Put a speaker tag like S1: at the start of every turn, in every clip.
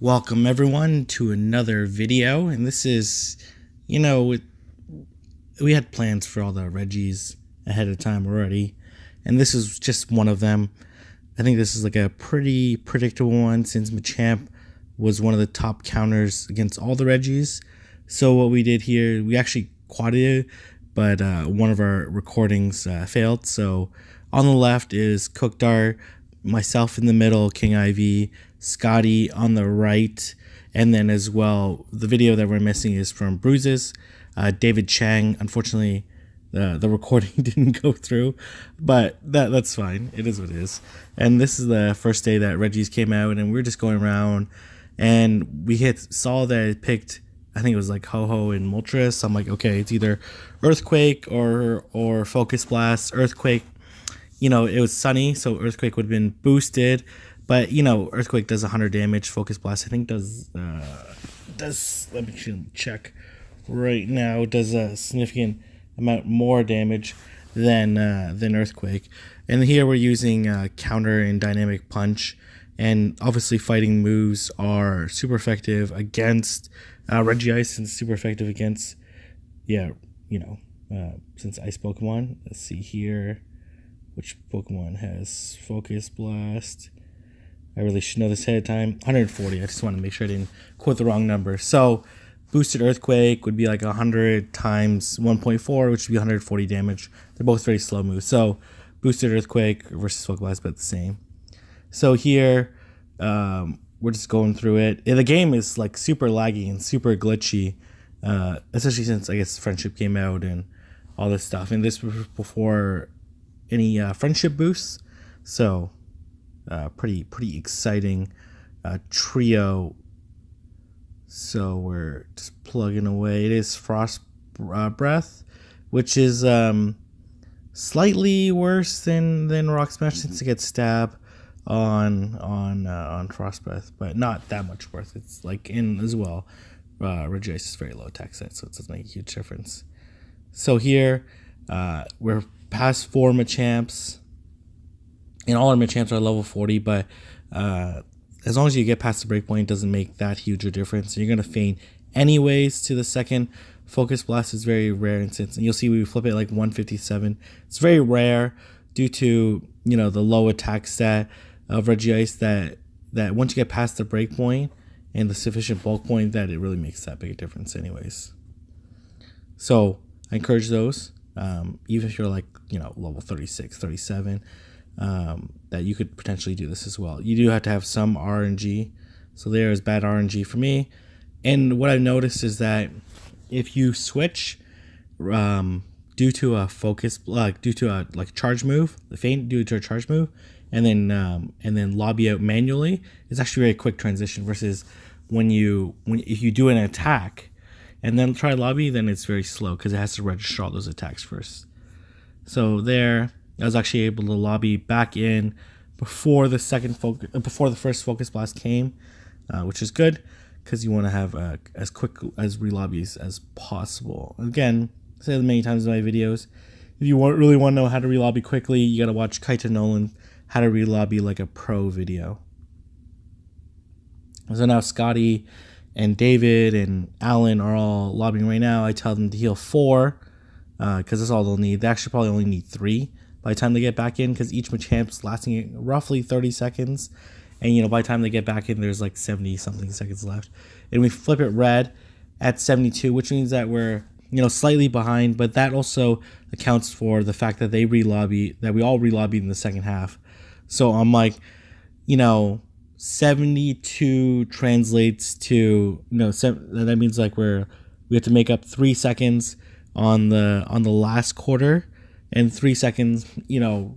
S1: Welcome everyone to another video, and this is, we had plans for all the Reggies ahead of time already, and this is just one of them. I think this is like a pretty predictable one since Machamp was one of the top counters against all the Reggies. So what we did here, we actually quadded it, but one of our recordings failed. So on the left is Cookdart, myself in the middle, King Ivy, Scotty on the right, and then as well, the video that we're missing is from Bruises, David Chang. Unfortunately, the recording didn't go through, but that's fine. It is what it is. And this is the first day that Reggie's came out, and we were just going around, and saw that it picked, I think it was like Ho-Ho and Moltres. I'm like, okay, it's either Earthquake or Focus Blast. Earthquake, it was sunny, so Earthquake would have been boosted. But, Earthquake does 100 damage. Focus Blast, I think, does let me check right now, does a significant amount more damage than Earthquake. And here we're using Counter and Dynamic Punch. And obviously fighting moves are super effective against REGICE and super effective against, since Ice Pokemon. Let's see here. Which Pokemon has Focus Blast? I really should know this ahead of time. 140. I just want to make sure I didn't quote the wrong number. So boosted Earthquake would be like 100 times 1.4, which would be 140 damage. They're both very slow moves. So boosted Earthquake versus Focus Blast, but the same. So here, we're just going through it. The game is like super laggy and super glitchy, especially since I guess Friendship came out and all this stuff. And this was before any Friendship boosts. So pretty exciting trio. So we're just plugging away. It is Frost Breath, which is slightly worse than Rock Smash since it gets stab on Frost Breath, but not that much worse. It's like in as well. Regice is very low attack set, so it doesn't make a huge difference. So here we're past 4 Machamps. And all our Machamps are level 40, but as long as you get past the breakpoint, it doesn't make that huge a difference. So you're going to feign anyways to the second. Focus Blast is very rare instance, and you'll see we flip it like 157. It's very rare due to, the low attack stat of Regice that once you get past the breakpoint and the sufficient bulk point, that it really makes that big a difference anyways. So I encourage those, even if you're like, level 36, 37, that you could potentially do this as well. You do have to have some RNG. So there is bad RNG for me. And what I've noticed is that if you switch due to a focus, due to a charge move, the feint due to a charge move, and then lobby out manually, it's actually a very quick transition versus if you do an attack and then try lobby, then it's very slow because it has to register all those attacks first. So there, I was actually able to lobby back in before the first Focus Blast came, which is good because you want to have as quick as relobbies as possible. Again, I said it many times in my videos, if you really want to know how to relobby quickly, you got to watch Kaita Nolan how to relobby like a pro video. So now Scotty and David and Alan are all lobbying right now. I tell them to heal 4 because that's all they'll need. They actually probably only need 3 by the time they get back in, because each Machamp's lasting roughly 30 seconds. And, by the time they get back in, there's like 70-something seconds left. And we flip it red at 72, which means that we're, slightly behind. But that also accounts for the fact that we all relobbied in the second half. So I'm like, 72 translates to, that means like we have to make up 3 seconds on the last quarter. And 3 seconds,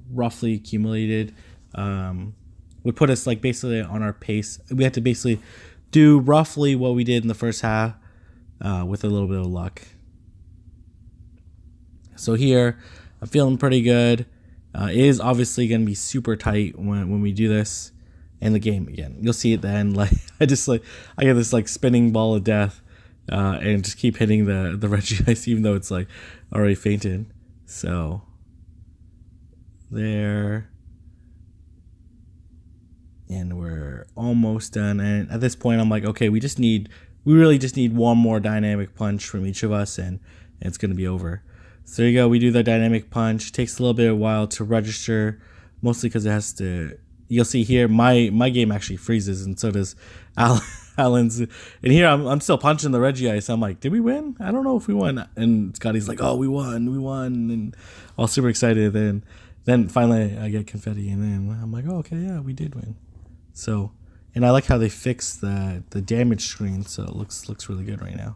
S1: roughly accumulated, would put us like basically on our pace. We had to basically do roughly what we did in the first half with a little bit of luck. So here, I'm feeling pretty good. It is obviously going to be super tight when we do this. And the game, again, you'll see it then. Like I get this like spinning ball of death and just keep hitting the Regice even though it's like already fainted. So there, and we're almost done. And at this point, I'm like, okay, we really just need one more dynamic punch from each of us, and it's gonna be over. So there you go. We do the dynamic punch. It takes a little bit of a while to register, mostly because it has to. You'll see here, my game actually freezes, and so does Alan's. And here I'm still punching the REGICE. I'm like, did we win? I don't know if we won. And Scotty's like, oh, we won, and all super excited. And then finally I get confetti, and then I'm like, oh, okay, yeah, we did win. So, and I like how they fixed the damage screen, so it looks really good right now.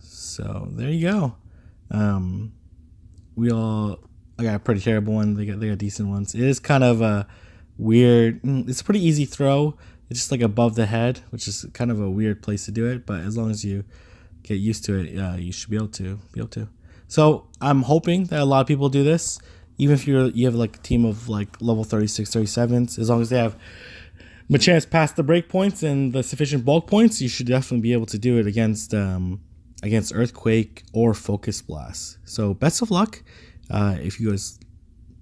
S1: So there you go. I got a pretty terrible one. They got decent ones. It is kind of a weird. It's a pretty easy throw. It's just like above the head, which is kind of a weird place to do it. But as long as you get used to it, you should be able to. So I'm hoping that a lot of people do this, even if you have like a team of like level 36, 37s. As long as they have machamps past the break points and the sufficient bulk points, you should definitely be able to do it against Earthquake or Focus Blast. So best of luck. If you guys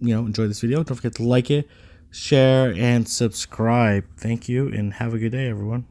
S1: enjoy this video, don't forget to like it, share, and subscribe. Thank you, and have a good day, everyone.